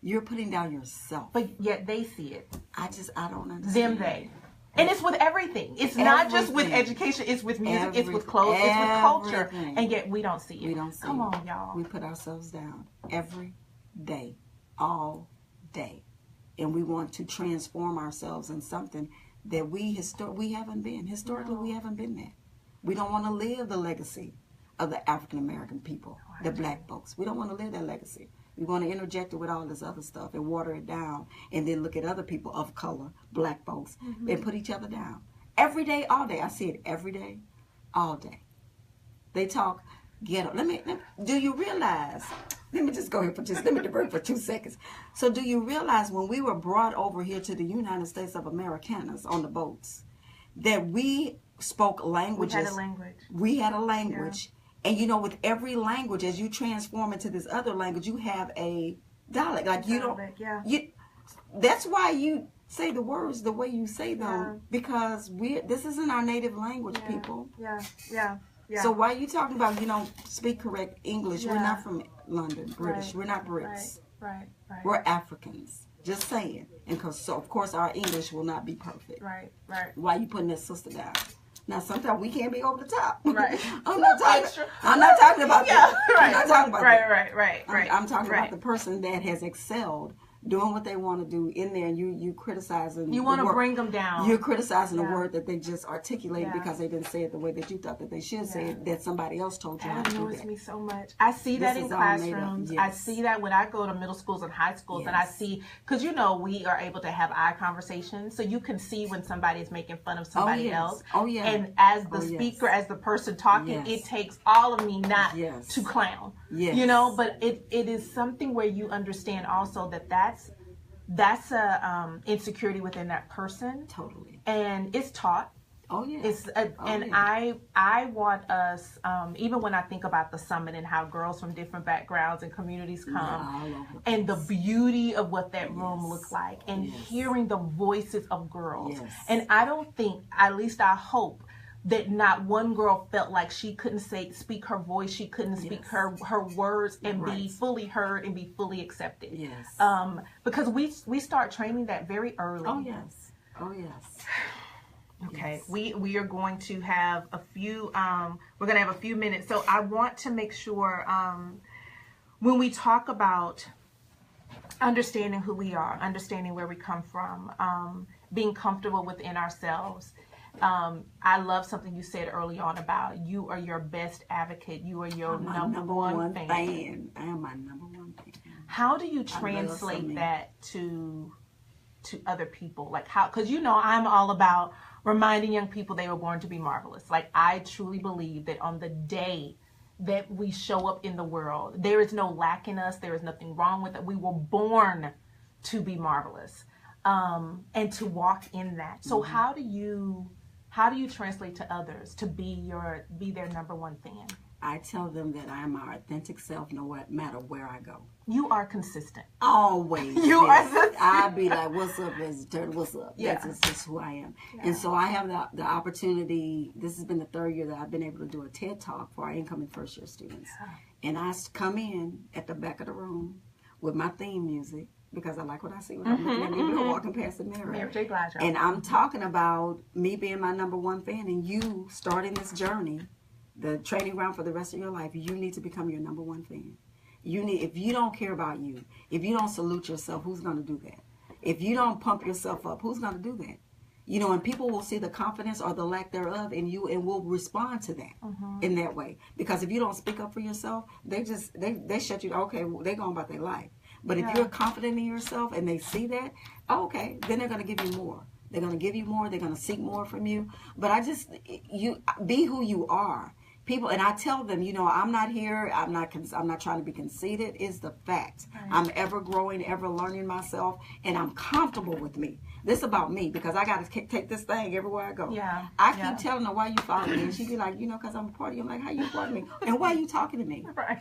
You're putting down yourself. But yet they see it. I don't understand. They. And it's with everything. It's not just with education. It's with music. It's with clothes. It's with culture. And yet we don't see it. We don't see it. Come on, y'all. We put ourselves down every day, all day. And we want to transform ourselves in something that we haven't been. Historically, we haven't been there. We don't want to live the legacy of the African American people, the black folks. We don't want to live that legacy. We want to interject it with all this other stuff and water it down, and then look at other people of color, black folks, and put each other down. Every day, all day. I see it every day, all day. They talk ghetto. Do you realize, let me just go here let me divert for 2 seconds. So do you realize when we were brought over here to the United States of Americanas on the boats, that we spoke languages? We had a language. Yeah. And with every language, as you transform into this other language, you have a dialect. Like that's why you say the words the way you say them, because this isn't our native language, people. Yeah. So why are you talking about speak correct English? We're not from London, British. We're not Brits. Right. We're Africans. Just saying. And so of course our English will not be perfect. Right. Why are you putting that sister down? Now, sometimes we can't be over the top. Right. I'm not talking about that. Right. I'm not talking about that. Right. I'm talking about the person that has excelled, doing what they want to do in there, and you criticizing. You want to bring them down. You're criticizing the word that they just articulated because they didn't say it the way that you thought that they should say it, that somebody else told you how to do that. That annoys me so much. I see that in classrooms. Yes. I see that when I go to middle schools and high schools, and I see, because we are able to have eye conversations, so you can see when somebody is making fun of somebody else. Oh, yeah. And as the speaker, as the person talking, it takes all of me not to clown. Yes. But it is something where you understand also that that's a insecurity within that person. Totally. And it's taught. Oh yeah. I want us, even when I think about the summit and how girls from different backgrounds and communities come, and the beauty of what that room looked like, and hearing the voices of girls. Yes. And I don't think, at least I hope, that not one girl felt like she couldn't speak her voice, she couldn't speak her words and be fully heard and be fully accepted. Yes. Because we start training that very early. Oh yes. Okay. Yes. We are going to have a few minutes. So I want to make sure when we talk about understanding who we are, understanding where we come from, being comfortable within ourselves. I love something you said early on about you are your best advocate. You are your number one fan. I am my number one fan. How do you translate that to other people? Like how, because you know I'm all about reminding young people they were born to be marvelous. Like I truly believe that on the day that we show up in the world, there is no lack in us. There is nothing wrong with it. We were born to be marvelous, and to walk in that. So how do you translate to others to be their number one fan? I tell them that I am my authentic self no matter where I go. You are consistent. Always. You are consistent. I'll be like, what's up, Turtle? What's up? Yeah. That's just who I am. Yeah. And so I have the opportunity. This has been the third year that I've been able to do a TED Talk for our incoming first year students. Yeah. And I come in at the back of the room with my theme music because I like what I see when I'm looking at people walking past the mirror. Mary J. Blige. And I'm talking about me being my number one fan and you starting this journey, the training ground for the rest of your life. You need to become your number one fan. If you don't care about you, if you don't salute yourself, who's going to do that? If you don't pump yourself up, who's going to do that? You know, and people will see the confidence or the lack thereof in you and will respond to that in that way. Because if you don't speak up for yourself, they shut you. Okay, well, they're going about their life. But if you're confident in yourself and they see that, okay, then they're going to give you more. They're going to give you more. They're going to seek more from you. But you be who you are. People, and I tell them, you know, I'm not here. I'm not trying to be conceited. It's the fact. Right. I'm ever growing, ever learning myself, and I'm comfortable with me. This is about me because I got to take this thing everywhere I go. Yeah. I keep telling her, why you follow me? And she be like, you know, because I'm a party. I'm like, how you follow me? And why are you talking to me? Right.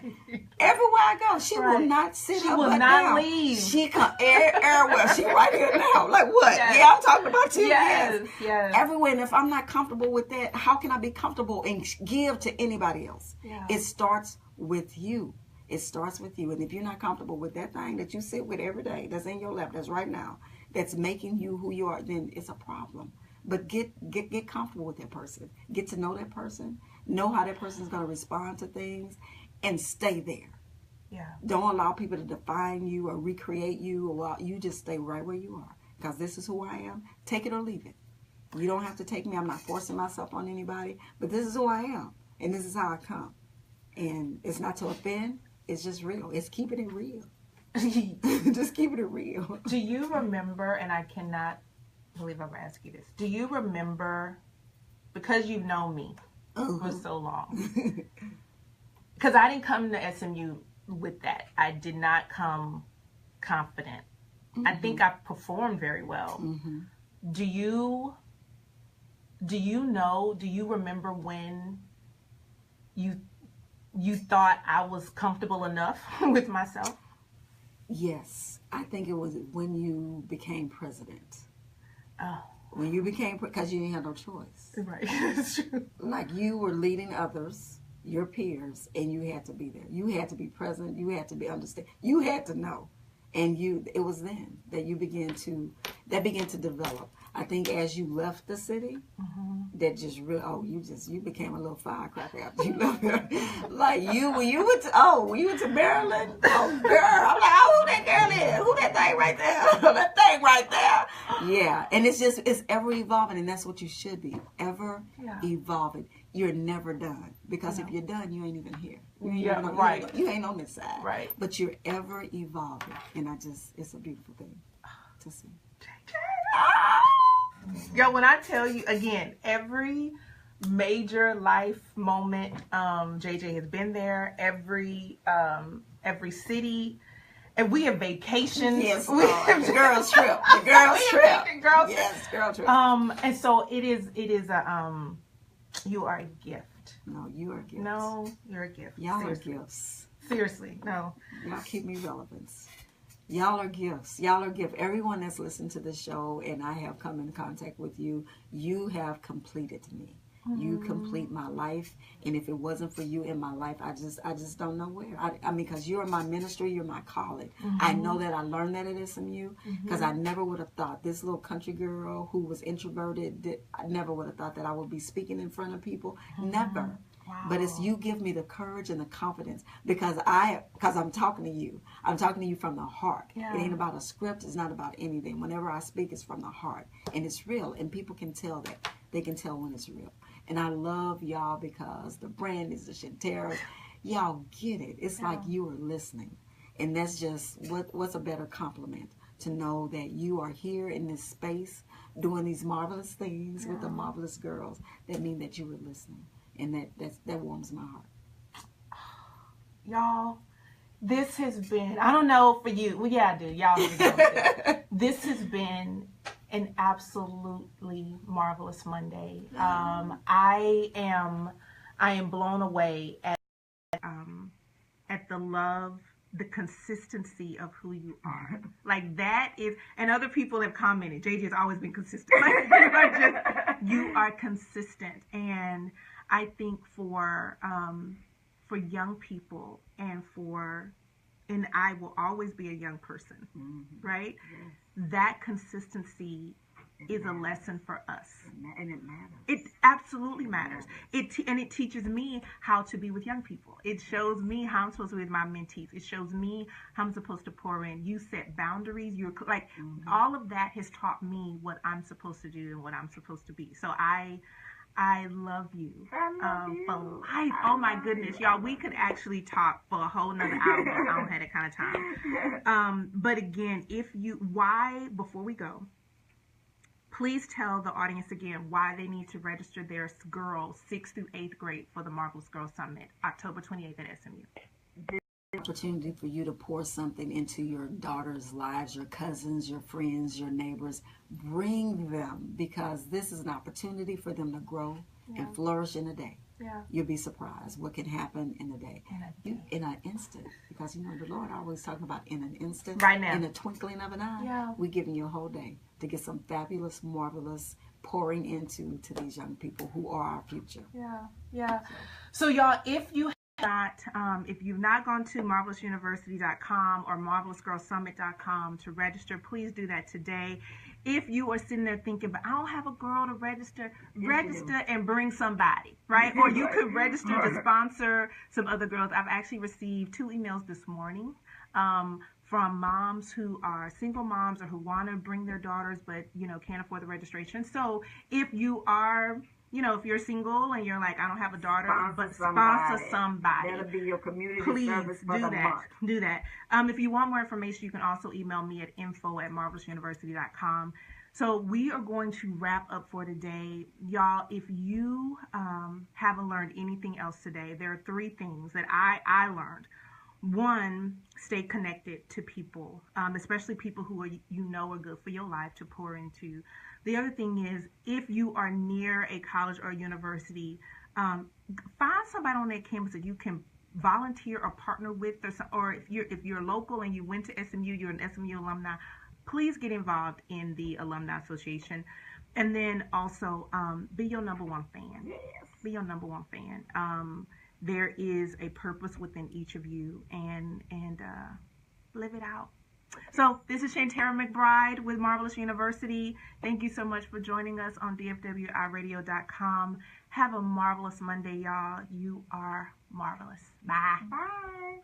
Everywhere I go, she will not sit She her will butt not down. leave. She come everywhere. She right here now. Like what? Yes. Yeah, I'm talking about you. Yes. Everywhere. And if I'm not comfortable with that, how can I be comfortable and give to anybody else? Yeah. It starts with you. It starts with you. And if you're not comfortable with that thing that you sit with every day, that's in your lap, that's right now, that's making you who you are, then it's a problem. But get comfortable with that person. Get to know that person. Know how that person is going to respond to things, and stay there. Yeah. Don't allow people to define you or recreate you. Or you just stay right where you are. Because this is who I am. Take it or leave it. You don't have to take me. I'm not forcing myself on anybody. But this is who I am. And this is how I come. And it's not to offend. It's just real. It's keeping it real. Just keeping it real. Do you remember, and I cannot believe I'm asking you this, do you remember, because you've known me for so long, because I didn't come to SMU with that. I did not come confident. I think I performed very well. Do you remember when you thought I was comfortable enough with myself? Yes, I think it was when you became president. Oh. When you became, because you didn't have no choice. Right, that's true. Like you were leading others, your peers, and you had to be there. You had to be present. You had to be understand. You had to know. And it was then that began to develop. I think as you left the city, that just you became a little firecracker after you left there. Like when you went to Maryland. Oh girl, I'm like, who that girl is? Who that thing right there? That thing right there. Yeah, and it's ever evolving, and that's what you should be, ever evolving. You're never done, because if you're done, you ain't even here. You ain't on this side. Right. But you're ever evolving, and it's a beautiful thing to see. Yo, when I tell you again, every major life moment, JJ has been there. Every city, and we have vacations. Yes, the girls trip. The girls trip. Yes, girl trip. And so it is a you are a gift. No, you are a gift. No, you're a gift. Y'all Seriously. are gifts. Seriously, no. Y'all keep me relevant. Y'all are gifts. Y'all are gifts. Everyone that's listened to this show and I have come in contact with you, you have completed me. You complete my life. And if it wasn't for you in my life, I just don't know where. I mean, because you're my ministry, you're my calling. I know that I learned that at SMU, because I never would have thought this little country girl who was introverted, I never would have thought that I would be speaking in front of people. Never. But it's you give me the courage and the confidence because I'm talking to you. I'm talking to you from the heart. Yeah. It ain't about a script. It's not about anything. Whenever I speak, it's from the heart. And it's real. And people can tell that. They can tell when it's real. And I love y'all because the brand is the Shantera. Y'all get it. It's like you are listening. And that's just, what's a better compliment to know that you are here in this space doing these marvelous things with the marvelous girls that mean that you were listening. And that warms my heart. Y'all, this has been, I don't know for you. Well, yeah, I do. Y'all know. This has been an absolutely marvelous Monday. I am blown away at the love, the consistency of who you are. Like that is, and other people have commented, JJ has always been consistent. Like, you are consistent. And I think for young people and I will always be a young person, right? Yes. That consistency is a lesson for us. And it matters. It absolutely matters. It teaches me how to be with young people. It shows me how I'm supposed to be with my mentees. It shows me how I'm supposed to pour in. You set boundaries. You're like, all of that has taught me what I'm supposed to do and what I'm supposed to be. So I love you, for life. Oh my goodness, y'all, we could actually talk for a whole nother hour, but I don't have that kind of time. But again, before we go, please tell the audience again why they need to register their girls 6th through 8th grade for the Marvelous Girls Summit, October 28th at SMU. Opportunity for you to pour something into your daughters' lives, your cousins, your friends, your neighbors. Bring them, because this is an opportunity for them to grow and flourish in a day. Yeah. You'll be surprised what can happen in a day. In an instant. Because the Lord always talking about in an instant. Right now. In a twinkling of an eye. Yeah. We're giving you a whole day to get some fabulous, marvelous pouring into these young people who are our future. Yeah. So y'all, if you've not gone to marvelousuniversity.com or marvelousgirlsummit.com to register, please do that today. If you are sitting there thinking, but I don't have a girl to register and bring somebody, right? Or you could register to sponsor some other girls. I've actually received 2 emails this morning from moms who are single moms or who want to bring their daughters but can't afford the registration. So if you are, if you're single and you're like, I don't have a daughter, sponsor somebody. That'll be your community service for do the that. month. Do that. If you want more information, you can also email me at info@marvelousuniversity.com. So we are going to wrap up for today. Y'all, if you haven't learned anything else today, there are 3 things that I learned. 1, stay connected to people, especially people who are good for your life to pour into. The other thing is, if you are near a college or university, find somebody on that campus that you can volunteer or partner with, or if you're local and you went to SMU, you're an SMU alumni, please get involved in the Alumni Association. And then also, be your number 1 fan. Yes. Be your number 1 fan. There is a purpose within each of you, and live it out. So this is Shantera McBride with Marvelous University. Thank you so much for joining us on DFWIRadio.com. Have a marvelous Monday, y'all. You are marvelous. Bye. Bye.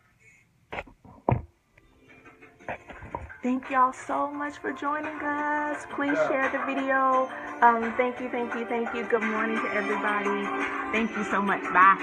Thank y'all so much for joining us. Please share the video. Thank you. Good morning to everybody. Thank you so much. Bye.